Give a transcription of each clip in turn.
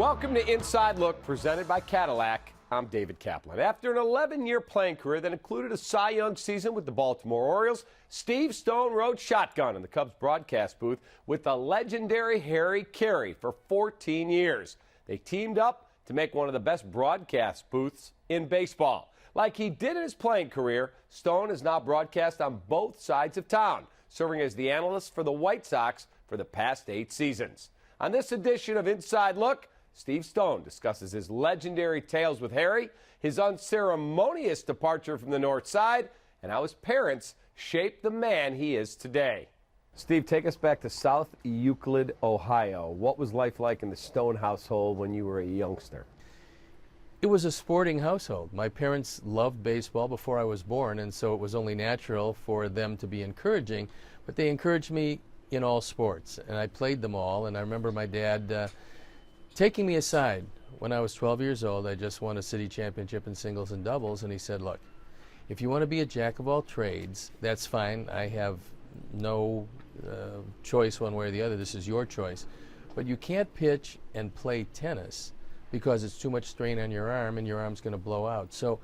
Welcome to Inside Look, presented by Cadillac. I'm David Kaplan. After an 11-year playing career that included a Cy Young season with the Baltimore Orioles, Steve Stone rode shotgun in the Cubs broadcast booth with the legendary Harry Carey for 14 years. They teamed up to make one of the best broadcast booths in baseball. Like he did in his playing career, Stone is now broadcast on both sides of town, serving as the analyst for the White Sox for the past 8 seasons. On this edition of Inside Look, Steve Stone discusses his legendary tales with Harry, his unceremonious departure from the North Side, and how his parents shaped the man he is today. Steve, take us back to South Euclid, Ohio. What was life like in the Stone household when you were a youngster? It was a sporting household. My parents loved baseball before I was born, and so it was only natural for them to be encouraging, but they encouraged me in all sports, and I played them all. And I remember my dad taking me aside when I was 12 years old. I just won a city championship in singles and doubles, and he said, look, if you want to be a jack of all trades, that's fine. I have no choice one way or the other. This is your choice. But you can't pitch and play tennis because it's too much strain on your arm and your arm's going to blow out. So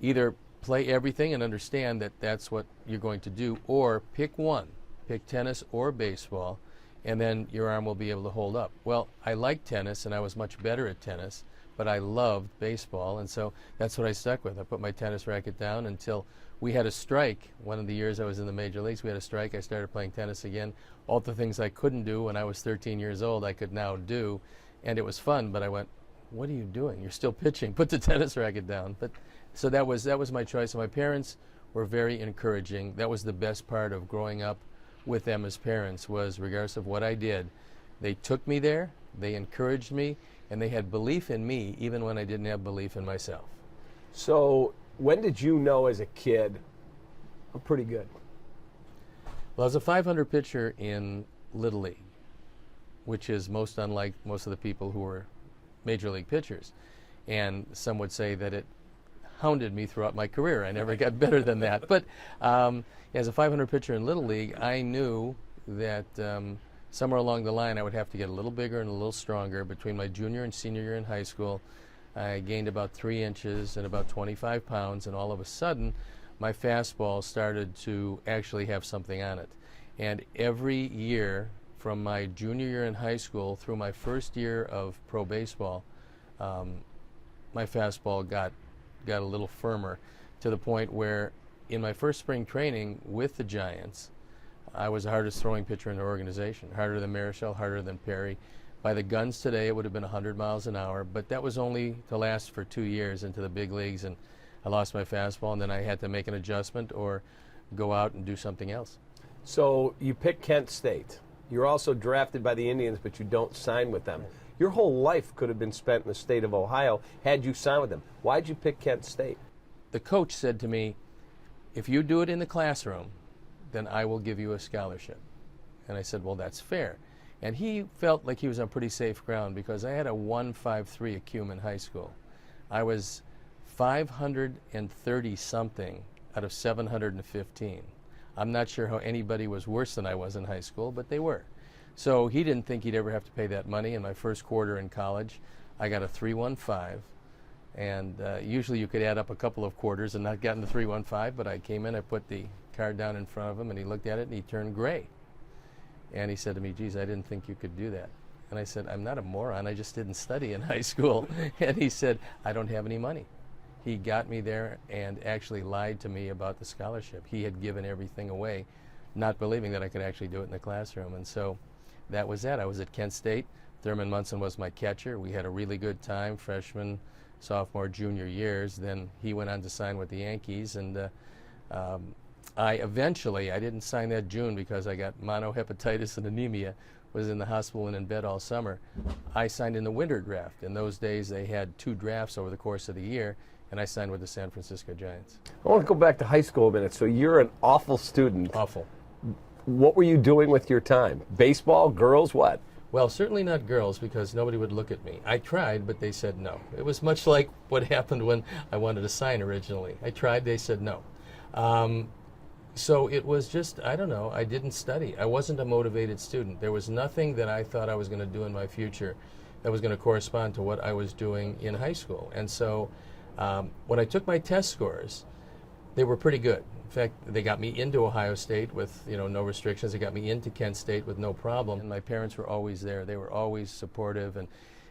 either play everything and understand that that's what you're going to do, or pick one. Pick tennis or baseball, and then your arm will be able to hold up. Well, I liked tennis, and I was much better at tennis, but I loved baseball, and so that's what I stuck with. I put my tennis racket down until we had a strike. One of the years I was in the major leagues, we had a strike. I started playing tennis again. All the things I couldn't do when I was 13 years old, I could now do, and it was fun, but I went, what are you doing? You're still pitching. Put the tennis racket down. But so that was my choice, and my parents were very encouraging. That was the best part of growing up with them as parents, was regardless of what I did, they took me there, they encouraged me, and they had belief in me even when I didn't have belief in myself. So when did you know as a kid, I'm pretty good? Well, I was a 500 pitcher in Little League, which is most unlike most of the people who were major league pitchers. And some would say that it hounded me throughout my career. I never got better than that. But as a 500 pitcher in Little League, I knew that somewhere along the line I would have to get a little bigger and a little stronger. Between my junior and senior year in high school, I gained about 3 inches and about 25 pounds, and all of a sudden my fastball started to actually have something on it. And every year from my junior year in high school through my first year of pro baseball, my fastball got a little firmer, to the point where in my first spring training with the Giants, I was the hardest throwing pitcher in the organization, harder than Marichal, harder than Perry. By the guns today, it would have been 100 miles an hour, but that was only to last for 2 years into the big leagues, and I lost my fastball, and then I had to make an adjustment or go out and do something else. So you picked Kent State. You're also drafted by the Indians, but you don't sign with them. Your whole life could have been spent in the state of Ohio had you signed with them. Why'd you pick Kent State? The coach said to me, if you do it in the classroom, then I will give you a scholarship. And I said, well, that's fair. And he felt like he was on pretty safe ground, because I had a 1.53 ACUM in high school. I was 530-something out of 715. I'm not sure how anybody was worse than I was in high school, but they were. So he didn't think he'd ever have to pay that money. In my first quarter in college, I got a 3.15. And usually you could add up a couple of quarters and not gotten the 3.15, but I came in, I put the card down in front of him, and he looked at it and he turned gray. And he said to me, geez, I didn't think you could do that. And I said, I'm not a moron, I just didn't study in high school. And he said, I don't have any money. He got me there and actually lied to me about the scholarship. He had given everything away, not believing that I could actually do it in the classroom. And so that was that. I was at Kent State. Thurman Munson was my catcher. We had a really good time, freshman, sophomore, junior years. Then he went on to sign with the Yankees, and I didn't sign that June because I got monohepatitis and anemia, was in the hospital and in bed all summer. I signed in the winter draft. In those days, they had 2 drafts over the course of the year, and I signed with the San Francisco Giants. I want to go back to high school a minute. So you're an awful student. Awful. What were you doing with your time? Baseball, girls, what? Well, certainly not girls, because nobody would look at me. I tried, but they said no. It was much like what happened when I wanted to sign originally. I tried, they said no. So it was just, I don't know, I didn't study. I wasn't a motivated student. There was nothing that I thought I was going to do in my future that was going to correspond to what I was doing in high school. And so when I took my test scores, they were pretty good. In fact, they got me into Ohio State with no restrictions. They got me into Kent State with no problem. And my parents were always there. They were always supportive, and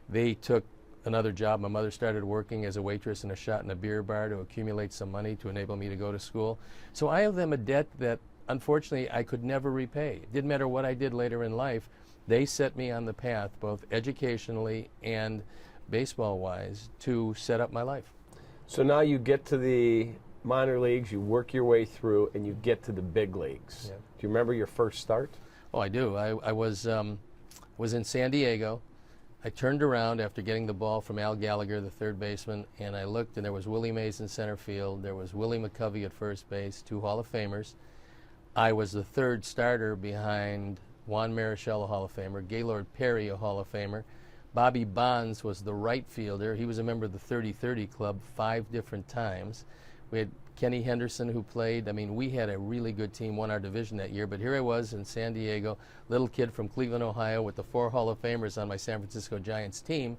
they took another job. My mother started working as a waitress in a shot and a beer bar to accumulate some money to enable me to go to school. So I owe them a debt that unfortunately I could never repay. It didn't matter what I did later in life. They set me on the path, both educationally and baseball-wise, to set up my life. So now you get to the minor leagues, you work your way through, and you get to the big leagues. Yeah. Do you remember your first start? Oh, I do. I was in San Diego. I turned around after getting the ball from Al Gallagher, the third baseman, and I looked, and there was Willie Mays in center field. There was Willie McCovey at first base, 2 Hall of Famers. I was the third starter behind Juan Marichal, a Hall of Famer, Gaylord Perry, a Hall of Famer. Bobby Bonds was the right fielder. He was a member of the 30-30 club 5 different times. We had Kenny Henderson, who played. I mean, we had a really good team, won our division that year. But here I was in San Diego, little kid from Cleveland, Ohio, with the 4 Hall of Famers on my San Francisco Giants team.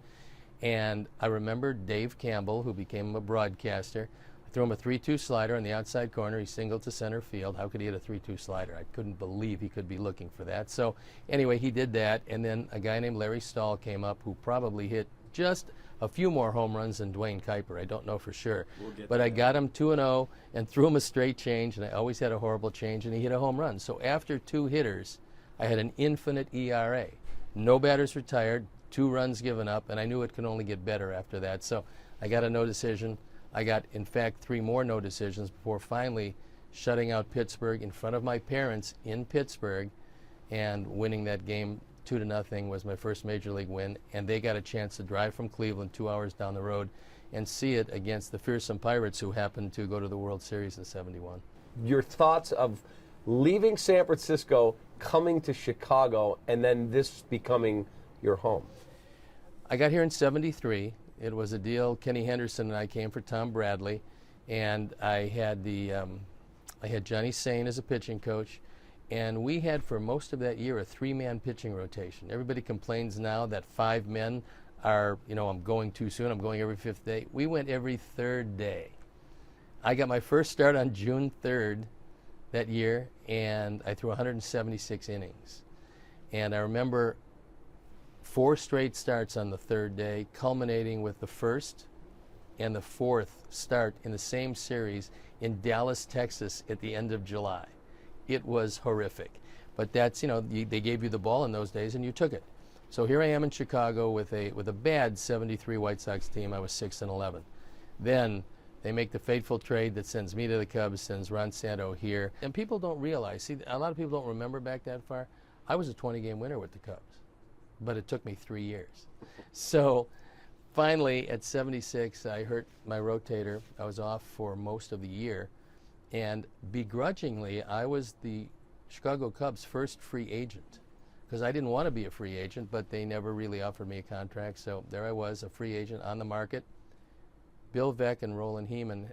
And I remember Dave Campbell, who became a broadcaster. I threw him a 3-2 slider in the outside corner. He singled to center field. How could he hit a 3-2 slider? I couldn't believe he could be looking for that. So anyway, he did that. And then a guy named Larry Stahl came up, who probably hit just a few more home runs than Dwayne Kuiper. I don't know for sure. But I got him 2-0 and threw him a straight change, and I always had a horrible change, and he hit a home run. So after 2 hitters, I had an infinite ERA. No batters retired, 2 runs given up, and I knew it could only get better after that. So I got a no decision. I got, in fact, 3 more no decisions before finally shutting out Pittsburgh in front of my parents in Pittsburgh and winning that game 2-0 was my first major league win, and they got a chance to drive from Cleveland 2 hours down the road and see it against the fearsome Pirates, who happened to go to the World Series in '71. Your thoughts of leaving San Francisco, coming to Chicago, and then this becoming your home? I got here in '73. It was a deal. Kenny Henderson and I came for Tom Bradley, and I had Johnny Sain as a pitching coach. And we had, for most of that year, a 3-man pitching rotation. Everybody complains now that 5 men are, I'm going too soon, I'm going every 5th day. We went every 3rd day. I got my first start on June 3rd that year, and I threw 176 innings. And I remember 4 straight starts on the 3rd day, culminating with the 1st and the 4th start in the same series in Dallas, Texas at the end of July. It was horrific. But that's, they gave you the ball in those days and you took it. So here I am in Chicago with a bad '73 White Sox team. I was 6-11. Then they make the fateful trade that sends me to the Cubs, sends Ron Santo here. And people don't realize, a lot of people don't remember back that far. I was a 20-game winner with the Cubs, but it took me 3 years. So finally at 76, I hurt my rotator. I was off for most of the year. And begrudgingly, I was the Chicago Cubs' first free agent, because I didn't want to be a free agent, but they never really offered me a contract. So there I was, a free agent on the market. Bill Veeck and Roland Heeman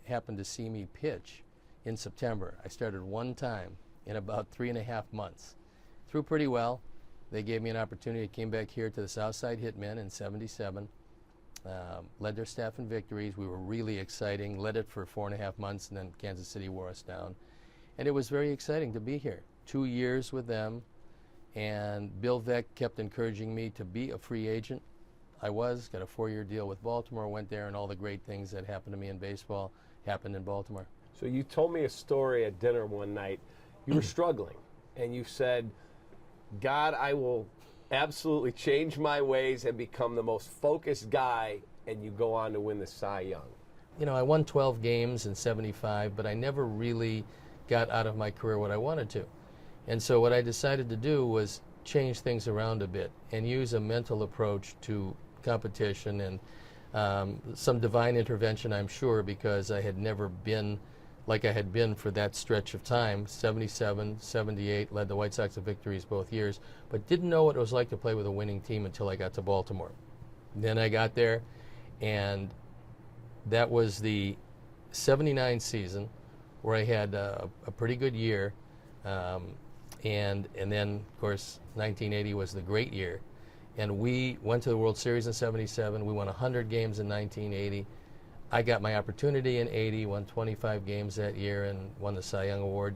happened to see me pitch in September. I started 1 time in about 3.5 months. Threw pretty well. They gave me an opportunity. I came back here to the Southside Hitmen in '77. Led their staff in victories. We were really exciting. Led it for 4.5 months, and then Kansas City wore us down. And it was very exciting to be here. 2 years with them, and Bill Veeck kept encouraging me to be a free agent. I got a 4-year deal with Baltimore, went there, and all the great things that happened to me in baseball happened in Baltimore. So you told me a story at dinner one night. You were struggling, and you said, God, I will absolutely change my ways and become the most focused guy, and you go on to win the Cy Young. I won 12 games in '75, but I never really got out of my career what I wanted to. And so what I decided to do was change things around a bit and use a mental approach to competition and some divine intervention, I'm sure, because I had never been like I had been for that stretch of time. 77, 78, led the White Sox to victories both years, but didn't know what it was like to play with a winning team until I got to Baltimore. Then I got there, and that was the '79 season where I had a pretty good year, and then, of course, 1980 was the great year. And we went to the World Series in '77. We won 100 games in 1980. I got my opportunity in '80, won 25 games that year, and won the Cy Young Award.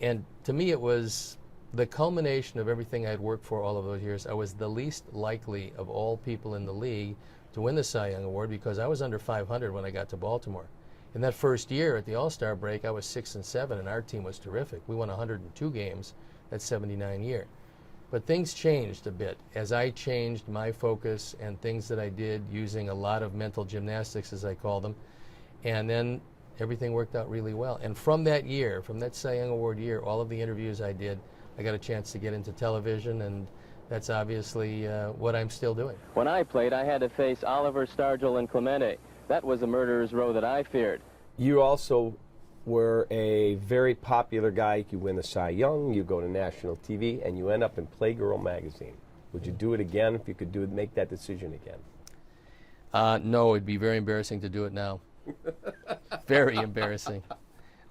And to me, it was the culmination of everything I'd worked for all of those years. I was the least likely of all people in the league to win the Cy Young Award because I was under 500 when I got to Baltimore. In that first year at the All-Star break, I was 6-7, and our team was terrific. We won 102 games that '79 year. But things changed a bit as I changed my focus and things that I did using a lot of mental gymnastics, as I call them. And then everything worked out really well. And from that year, from that Cy Young Award year, all of the interviews I did, I got a chance to get into television, and that's obviously what I'm still doing. When I played, I had to face Oliver, Stargell, and Clemente. That was a murderer's row that I feared. You also were a very popular guy. You win the Cy Young, you go to national TV, and you end up in Playgirl magazine. Would you do it again if you could make that decision again? No, it'd be very embarrassing to do it now. Very embarrassing.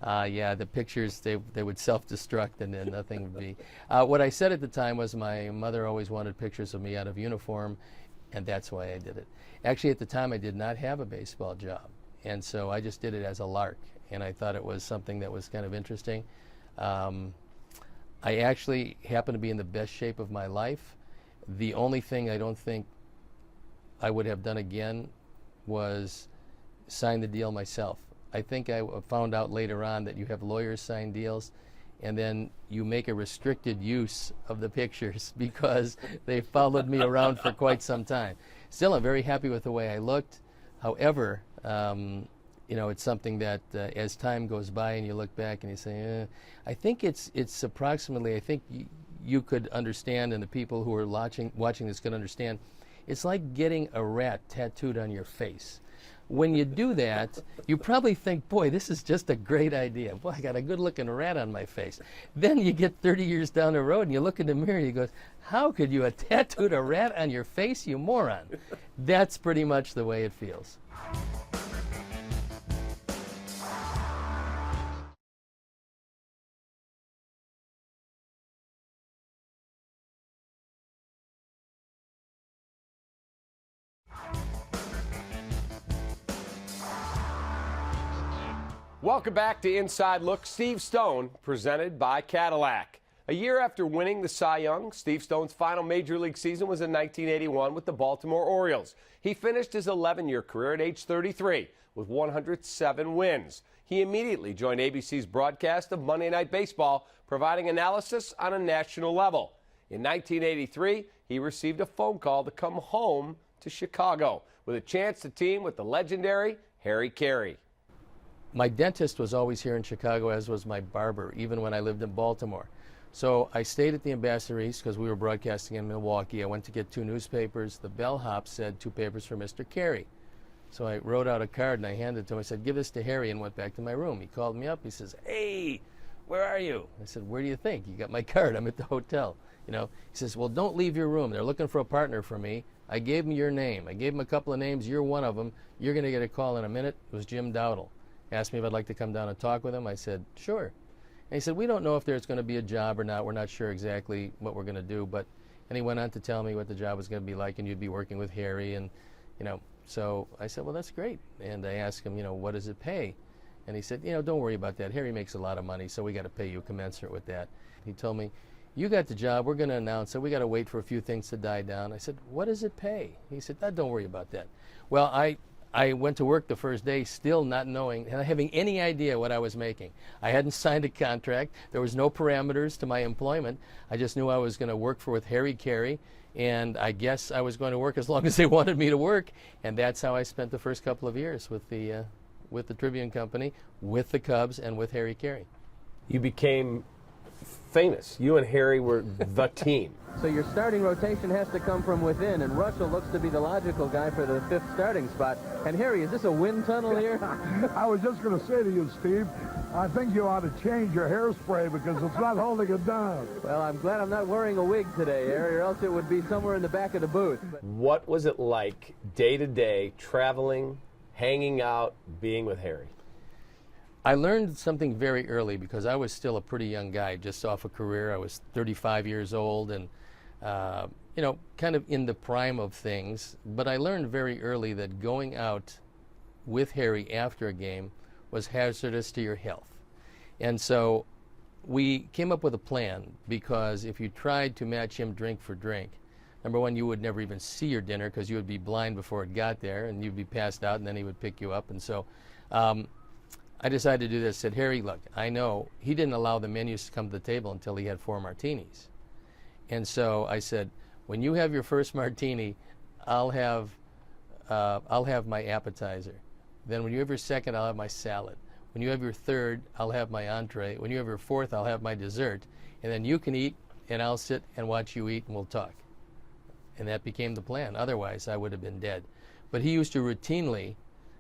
Yeah, the pictures, they would self-destruct and then nothing would be. What I said at the time was my mother always wanted pictures of me out of uniform, and that's why I did it. Actually, at the time, I did not have a baseball job, and so I just did it as a lark, and I thought it was something that was kind of interesting. I actually happened to be in the best shape of my life. The only thing I don't think I would have done again was sign the deal myself. I think I found out later on that you have lawyers sign deals, and then you make a restricted use of the pictures because they followed me around for quite some time. Still, I'm very happy with the way I looked. However, you know, it's something that as time goes by and you look back and you say, I think it's approximately, I think you could understand, and the people who are watching this could understand, it's like getting a rat tattooed on your face. When you do that, you probably think, boy, this is just a great idea. Boy, I got a good-looking rat on my face. Then you get 30 years down the road and you look in the mirror and you go, how could you have tattooed a rat on your face, you moron? That's pretty much the way it feels. Welcome back to Inside Look. Steve Stone, presented by Cadillac. A year after winning the Cy Young, Steve Stone's final Major League season was in 1981 with the Baltimore Orioles. He finished his 11-year career at age 33 with 107 wins. He immediately joined ABC's broadcast of Monday Night Baseball, providing analysis on a national level. In 1983, he received a phone call to come home to Chicago with a chance to team with the legendary Harry Carey. My dentist was always here in Chicago, as was my barber, even when I lived in Baltimore. So I stayed at the Ambassador East because we were broadcasting in Milwaukee. I went to get 2 newspapers. The bellhop said 2 papers for Mr. Carey. So I wrote out a card and I handed it to him. I said, give this to Harry, and went back to my room. He called me up. He says, hey, where are you? I said, where do you think? You got my card. I'm at the hotel. You know, he says, well, don't leave your room. They're looking for a partner for me. I gave him your name. I gave him a couple of names. You're one of them. You're going to get a call in a minute. It was Jim Dowdle. Asked me if I'd like to come down and talk with him. I said, sure. And he said, we don't know if there's going to be a job or not. We're not sure exactly what we're going to do. But, and he went on to tell me what the job was going to be like, and you'd be working with Harry. And, you know, so I said, well, that's great. And I asked him, you know, what does it pay? And he said, you know, don't worry about that. Harry makes a lot of money, so we got to pay you commensurate with that. He told me, you got the job. We're going to announce it. We got to wait for a few things to die down. I said, what does it pay? He said, don't worry about that. Well, I went to work the first day still not knowing, not having any idea what I was making. I hadn't signed a contract. There was no parameters to my employment. I just knew I was going to work with Harry Carey, and I guess I was going to work as long as they wanted me to work. And that's how I spent the first couple of years with the Tribune Company, with the Cubs, and with Harry Carey. You became famous. You and Harry were the team. So your starting rotation has to come from within, and Russell looks to be the logical guy for the 5th starting spot. And Harry, is this a wind tunnel here? I was just going to say to you, Steve, I think you ought to change your hairspray because it's not holding it down. Well, I'm glad I'm not wearing a wig today, Harry, or else it would be somewhere in the back of the booth. What was it like day to day, traveling, hanging out, being with Harry? I learned something very early because I was still a pretty young guy, just off a career. I was 35 years old, and kind of in the prime of things. But I learned very early that going out with Harry after a game was hazardous to your health. And so we came up with a plan, because if you tried to match him drink for drink, number one, you would never even see your dinner because you would be blind before it got there, and you'd be passed out, and then he would pick you up. And so I decided to do this. Said, Harry, look, I know he didn't allow the menus to come to the table until he had 4 martinis. And so I said, when you have your first martini, I'll have my appetizer. Then when you have your second, I'll have my salad. When you have your third, I'll have my entree. When you have your fourth, I'll have my dessert. And then you can eat, and I'll sit and watch you eat, and we'll talk. And that became the plan. Otherwise, I would have been dead. But he used to routinely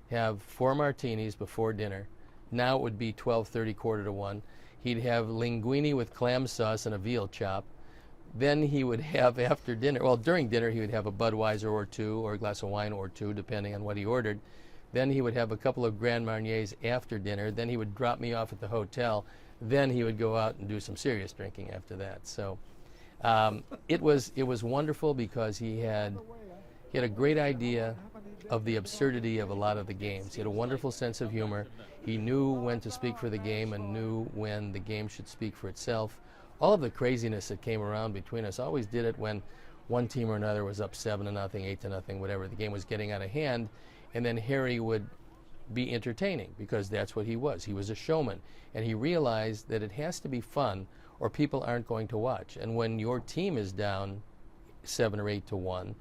have 4 martinis before dinner. Now it would be 12:30, quarter to 1. He'd have linguine with clam sauce and a veal chop. Then he would have after dinner, well, during dinner, he would have a Budweiser or 2, or a glass of wine or 2, depending on what he ordered. Then he would have a couple of Grand Marniers after dinner. Then he would drop me off at the hotel. Then he would go out and do some serious drinking after that. So it was wonderful, because he had a great idea of the absurdity of a lot of the games. He had a wonderful sense of humor. He knew when to speak for the game and knew when the game should speak for itself. All of the craziness that came around between us always did it when one team or another was up 7-0, 8-0, whatever. The game was getting out of hand. And then Harry would be entertaining, because that's what he was. He was a showman. And he realized that it has to be fun, or people aren't going to watch. And when your team is down 7 or 8-1,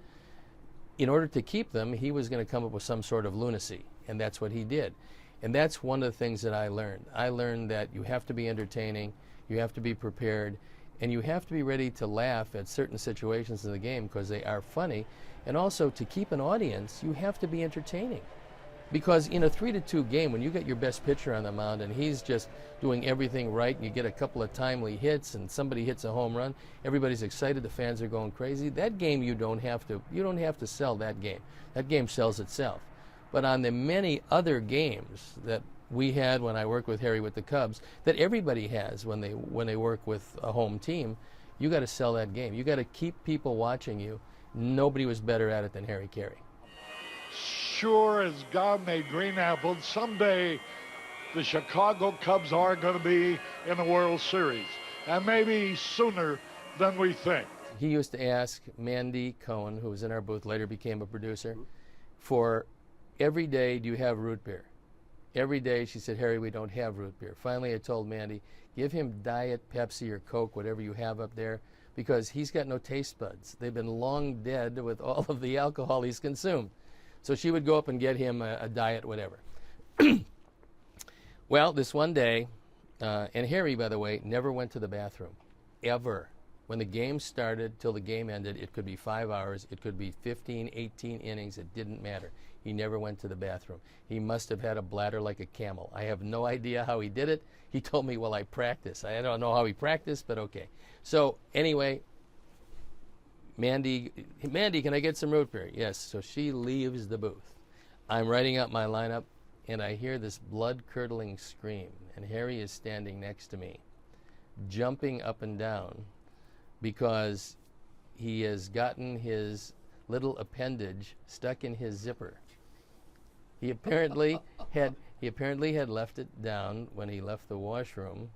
in order to keep them, he was going to come up with some sort of lunacy. And that's what he did. And that's one of the things that I learned. I learned that you have to be entertaining, you have to be prepared, and you have to be ready to laugh at certain situations in the game, because they are funny. And also, to keep an audience, you have to be entertaining. Because in a 3-2 game, when you get your best pitcher on the mound and he's just doing everything right, and you get a couple of timely hits and somebody hits a home run, everybody's excited, the fans are going crazy. That game, you don't have to sell that game. That game sells itself. But on the many other games that we had when I worked with Harry with the Cubs, that everybody has when they work with a home team, you got to sell that game. You got to keep people watching you. Nobody was better at it than Harry Carey. Sure as God made green apples, someday the Chicago Cubs are going to be in the World Series, and maybe sooner than we think. He used to ask Mandy Cohen, who was in our booth, later became a producer, for every day, do you have root beer? Every day she said, Harry, we don't have root beer. Finally, I told Mandy, give him Diet Pepsi or Coke, whatever you have up there, because he's got no taste buds. They've been long dead with all of the alcohol he's consumed. So she would go up and get him a diet whatever. Well, this one day, and Harry, by the way, never went to the bathroom, ever. When the game started till the game ended, it could be 5 hours, it could be 15, 18 innings, it didn't matter. He never went to the bathroom. He must have had a bladder like a camel. I have no idea how he did it. He told me, well, I practice. I don't know how he practiced, but okay. So anyway, Mandy, can I get some root beer? Yes. So she leaves the booth. I'm writing up my lineup, and I hear this blood-curdling scream, and Harry is standing next to me, jumping up and down, because he has gotten his little appendage stuck in his zipper. He apparently had left it down when he left the washroom,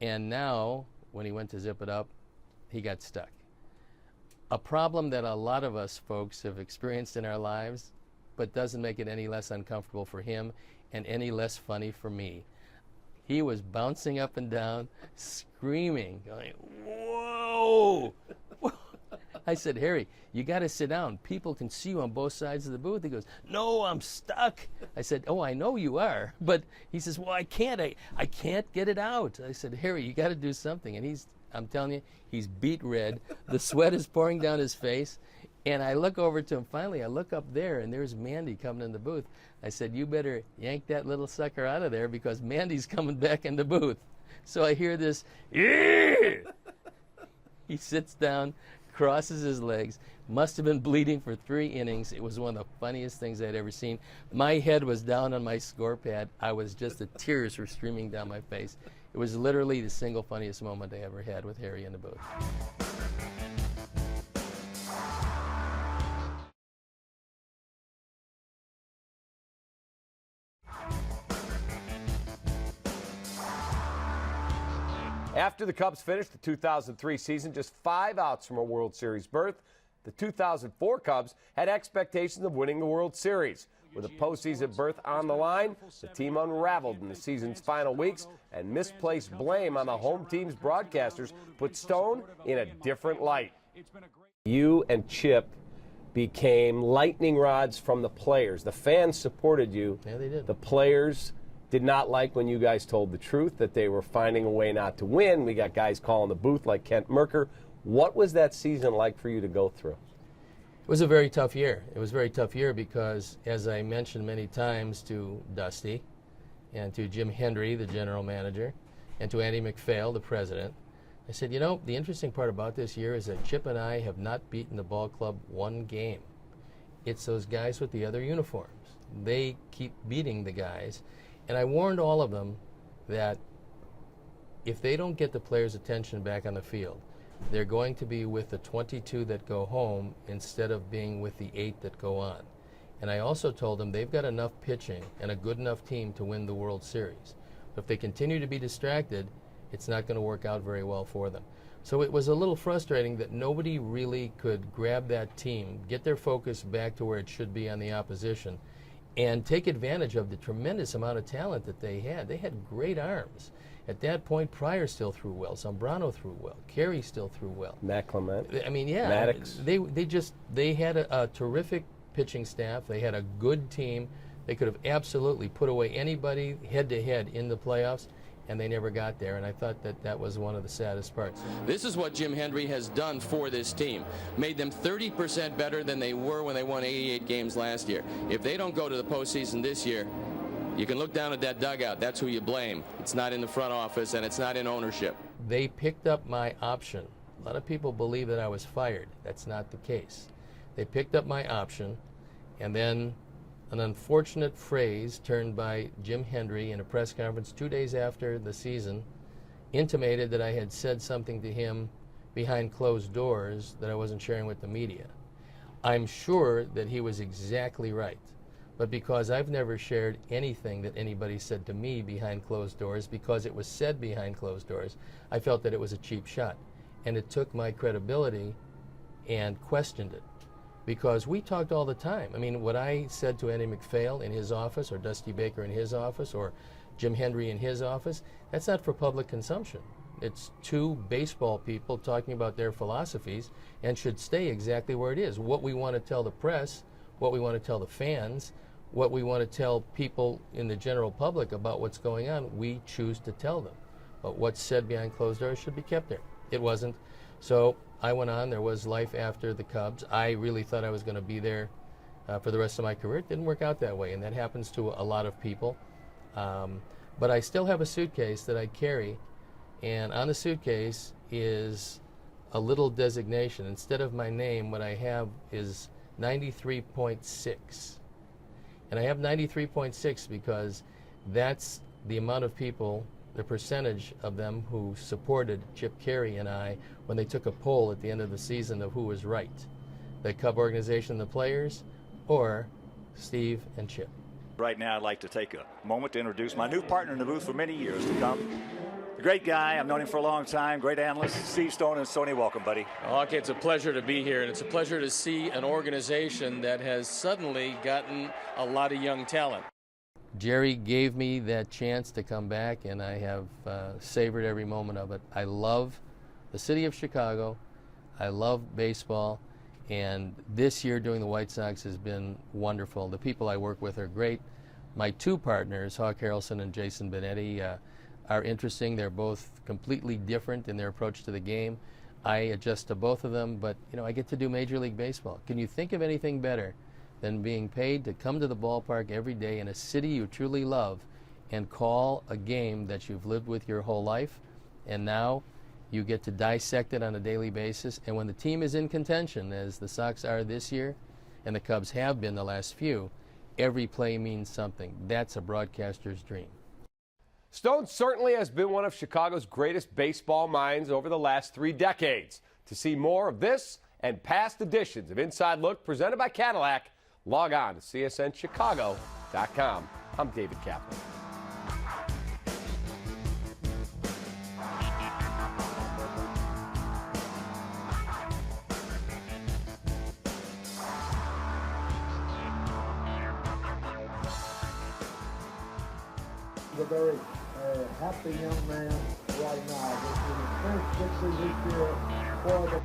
and now when he went to zip it up, he got stuck. A problem that a lot of us folks have experienced in our lives, but doesn't make it any less uncomfortable for him and any less funny for me. He was bouncing up and down, screaming, going, whoa! I said, Harry, you got to sit down. People can see you on both sides of the booth. He goes, no, I'm stuck. I said, oh, I know you are. But he says, well, I can't get it out. I said, Harry, you got to do something. And I'm telling you, he's beet red. The sweat is pouring down his face. And I look over to him. Finally, I look up there, and there's Mandy coming in the booth. I said, you better yank that little sucker out of there, because Mandy's coming back in the booth. So I hear this, yeah! He sits down, crosses his legs, must have been bleeding for 3 innings. It was one of the funniest things I'd ever seen. My head was down on my score pad. The tears were streaming down my face. It was literally the single funniest moment I ever had with Harry in the booth. After the Cubs finished the 2003 season just 5 outs from a World Series berth, the 2004 Cubs had expectations of winning the World Series. With a postseason berth on the line, the team unraveled in the season's final weeks, and misplaced blame on the home team's broadcasters put Stone in a different light. You and Chip became lightning rods from the players. The fans supported you. Yeah, they did. The players did not like when you guys told the truth, that they were finding a way not to win. We got guys calling the booth like Kent Merker. What was that season like for you to go through? It was a very tough year. It was a very tough year because, as I mentioned many times to Dusty and to Jim Hendry, the general manager, and to Andy MacPhail, the president, I said, you know, the interesting part about this year is that Chip and I have not beaten the ball club one game. It's those guys with the other uniforms. They keep beating the guys. And I warned all of them that if they don't get the players' attention back on the field, they're going to be with the 22 that go home instead of being with the 8 that go on. And I also told them they've got enough pitching and a good enough team to win the World Series. But if they continue to be distracted, it's not going to work out very well for them. So it was a little frustrating that nobody really could grab that team, get their focus back to where it should be on the opposition, and take advantage of the tremendous amount of talent that they had. They had great arms. At that point, Pryor still threw well. Zambrano threw well. Carey still threw well. Matt Clement. I mean, yeah. Maddox. They had a terrific pitching staff. They had a good team. They could have absolutely put away anybody head-to-head in the playoffs, and they never got there, and I thought that that was one of the saddest parts. This is what Jim Hendry has done for this team. Made them 30% better than they were when they won 88 games last year. If they don't go to the postseason this year, you can look down at that dugout. That's who you blame. It's not in the front office, and it's not in ownership. They picked up my option. A lot of people believe that I was fired. That's not the case. They picked up my option, and then an unfortunate phrase turned by Jim Hendry in a press conference 2 days after the season intimated that I had said something to him behind closed doors that I wasn't sharing with the media. I'm sure that he was exactly right. But because I've never shared anything that anybody said to me behind closed doors, because it was said behind closed doors, I felt that it was a cheap shot. And it took my credibility and questioned it. Because we talked all the time. I mean, what I said to Andy MacPhail in his office, or Dusty Baker in his office, or Jim Hendry in his office, that's not for public consumption. It's two baseball people talking about their philosophies and should stay exactly where it is. What we want to tell the press, what we want to tell the fans, what we want to tell people in the general public about what's going on, we choose to tell them. But what's said behind closed doors should be kept there. It wasn't. So I went on. There was life after the Cubs. I really thought I was going to be there for the rest of my career. It didn't work out that way, and that happens to a lot of people. But I still have a suitcase that I carry, and on the suitcase is a little designation. Instead of my name, what I have is 93.6. And I have 93.6 because that's the amount of people, the percentage of them who supported Chip Caray and I when they took a poll at the end of the season of who was right, the Cub organization, the players, or Steve and Chip. Right now, I'd like to take a moment to introduce my new partner in the booth for many years to come. A great guy. I've known him for a long time. Great analyst, Steve Stone. And Stoney, welcome, buddy. Okay, it's a pleasure to be here, and it's a pleasure to see an organization that has suddenly gotten a lot of young talent. Jerry gave me that chance to come back, and I have savored every moment of it. I love the city of Chicago. I love baseball, and this year doing the White Sox has been wonderful. The people I work with are great. My two partners, Hawk Harrelson and Jason Benetti, are interesting. They're both completely different in their approach to the game. I adjust to both of them, but you know, I get to do Major League Baseball. Can you think of anything better than being paid to come to the ballpark every day in a city you truly love and call a game that you've lived with your whole life, and now you get to dissect it on a daily basis, and when the team is in contention, as the Sox are this year, and the Cubs have been the last few, every play means something. That's a broadcaster's dream. Stone certainly has been one of Chicago's greatest baseball minds over the last 3 decades. To see more of this and past editions of Inside Look presented by Cadillac, log on to csnchicago.com. I'm David Kaplan. He's a very happy young man right now. This is his first victory this year for the